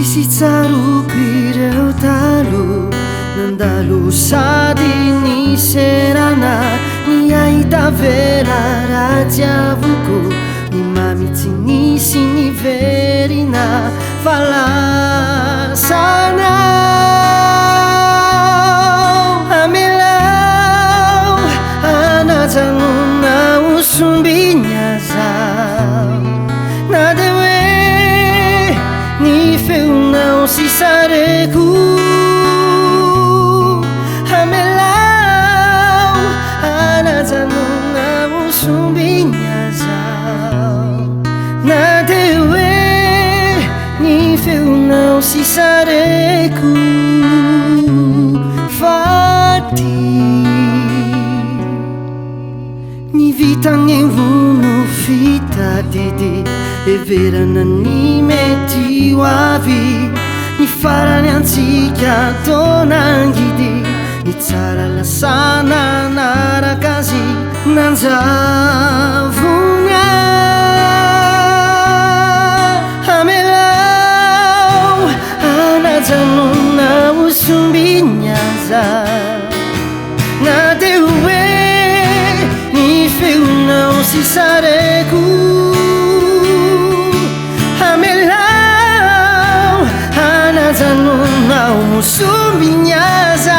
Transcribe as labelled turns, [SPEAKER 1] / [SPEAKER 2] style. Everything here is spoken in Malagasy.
[SPEAKER 1] Sisi tsaroako ireo taloha nandalo sady niserana niahita vera raha tiavoko ny mamitsy nisy niverina fa lasanao amelao anajanona osombinyazao na de hoe ny feonao sisareko amelao anajanona osombinyazao na de hoe ny feonao sisareko faty ny vitagny vono fitadidy everana ny mety ho avy ny farany antsika taona ngidy ny tsara lasana naraka azy nanjavogna amelao anajanona osombinyazao na de hoe ny feonao sisareko amelao anajanona osombinyazao